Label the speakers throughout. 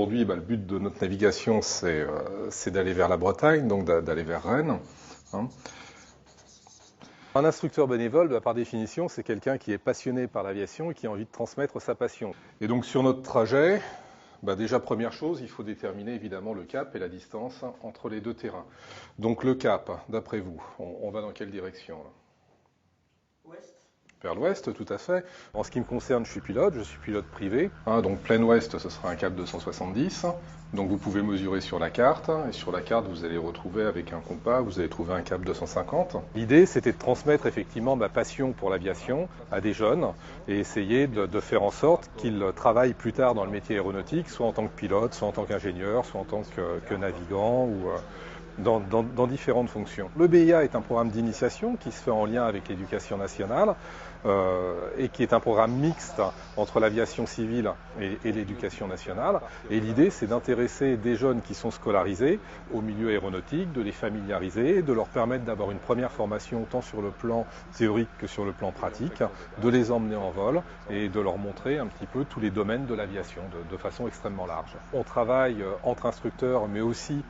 Speaker 1: aujourd'hui, le but de notre navigation, c'est d'aller vers la Bretagne, donc d'aller vers Rennes. Hein. Un instructeur bénévole, par définition, c'est quelqu'un qui est passionné par l'aviation et qui a envie de transmettre sa passion. Et donc sur notre trajet, déjà première chose, il faut déterminer évidemment le cap et la distance entre les deux terrains. Donc le cap, d'après vous, on va dans quelle direction là?
Speaker 2: Ouest.
Speaker 1: Vers l'ouest, tout à fait. En ce qui me concerne, je suis pilote privé. Donc plein ouest, ce sera un cap 270. Donc vous pouvez mesurer sur la carte. Et sur la carte, vous allez retrouver avec un compas, vous allez trouver un cap 250. L'idée, c'était de transmettre effectivement ma passion pour l'aviation à des jeunes et essayer de faire en sorte qu'ils travaillent plus tard dans le métier aéronautique, soit en tant que pilote, soit en tant qu'ingénieur, soit en tant que navigant ou dans différentes fonctions. Le BIA est un programme d'initiation qui se fait en lien avec l'éducation nationale et qui est un programme mixte entre l'aviation civile et l'éducation nationale. Et l'idée, c'est d'intéresser des jeunes qui sont scolarisés au milieu aéronautique, de les familiariser, de leur permettre d'avoir une première formation tant sur le plan théorique que sur le plan pratique, de les emmener en vol et de leur montrer un petit peu tous les domaines de l'aviation de façon extrêmement large. On travaille entre instructeurs, mais aussi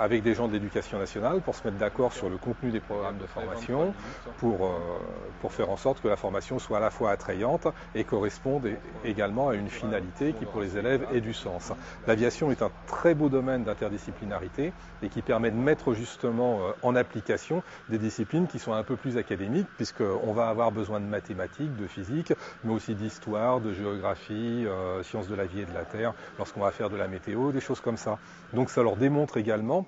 Speaker 1: avec des gens de l'éducation nationale pour se mettre d'accord sur le contenu des programmes de formation, pour faire en sorte que la formation soit à la fois attrayante et corresponde également à une finalité qui pour les élèves ait du sens. L'aviation est un très beau domaine d'interdisciplinarité et qui permet de mettre justement en application des disciplines qui sont un peu plus académiques puisqu'on va avoir besoin de mathématiques, de physique, mais aussi d'histoire, de géographie, sciences de la vie et de la terre, lorsqu'on va faire de la météo, des choses comme ça. Donc ça leur démontre également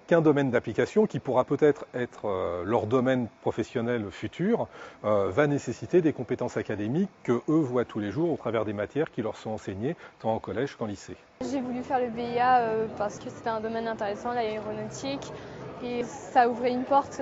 Speaker 1: qu'un domaine d'application qui pourra peut-être être leur domaine professionnel futur va nécessiter des compétences académiques que eux voient tous les jours au travers des matières qui leur sont enseignées tant en collège qu'en lycée.
Speaker 3: J'ai voulu faire le BIA parce que c'était un domaine intéressant, l'aéronautique, et ça ouvrait une porte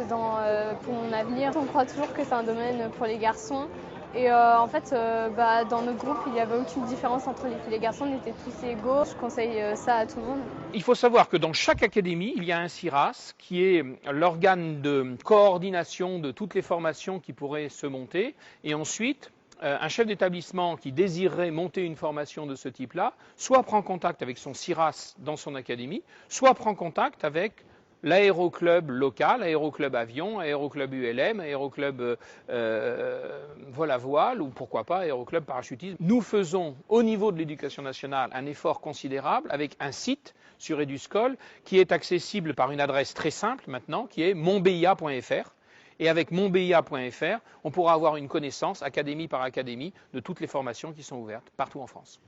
Speaker 3: pour mon avenir. On croit toujours que c'est un domaine pour les garçons. Et en fait, dans notre groupe, il n'y avait aucune différence entre les filles et les garçons, on était tous égaux. Je conseille ça à tout le monde.
Speaker 2: Il faut savoir que dans chaque académie, il y a un CIRAS qui est l'organe de coordination de toutes les formations qui pourraient se monter. Et ensuite, un chef d'établissement qui désirerait monter une formation de ce type-là, soit prend contact avec son CIRAS dans son académie, soit prend contact avec l'aéroclub local, aéroclub avion, aéroclub ULM, aéroclub vol à voile ou pourquoi pas aéroclub parachutisme. Nous faisons au niveau de l'éducation nationale un effort considérable avec un site sur Eduscol qui est accessible par une adresse très simple maintenant qui est monbia.fr. Et avec monbia.fr, on pourra avoir une connaissance académie par académie de toutes les formations qui sont ouvertes partout en France.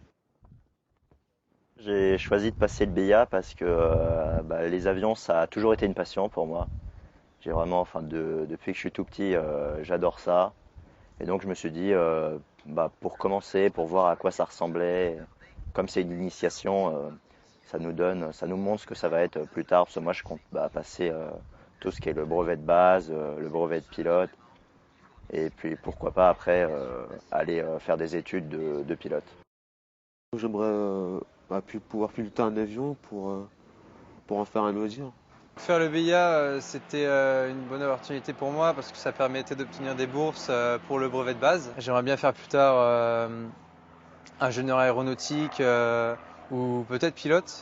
Speaker 4: J'ai choisi de passer le BIA parce que les avions, ça a toujours été une passion pour moi. J'ai vraiment, depuis que je suis tout petit, j'adore ça. Et donc je me suis dit, pour commencer, pour voir à quoi ça ressemblait, comme c'est une initiation, ça nous montre ce que ça va être plus tard. Parce que moi, je compte passer tout ce qui est le brevet de base, le brevet de pilote. Et puis pourquoi pas après aller faire des études de pilote.
Speaker 5: J'aimerais pouvoir piloter un avion pour en faire un loisir.
Speaker 6: Faire le BIA, c'était une bonne opportunité pour moi parce que ça permettait d'obtenir des bourses pour le brevet de base. J'aimerais bien faire plus tard ingénieur aéronautique ou peut-être pilote.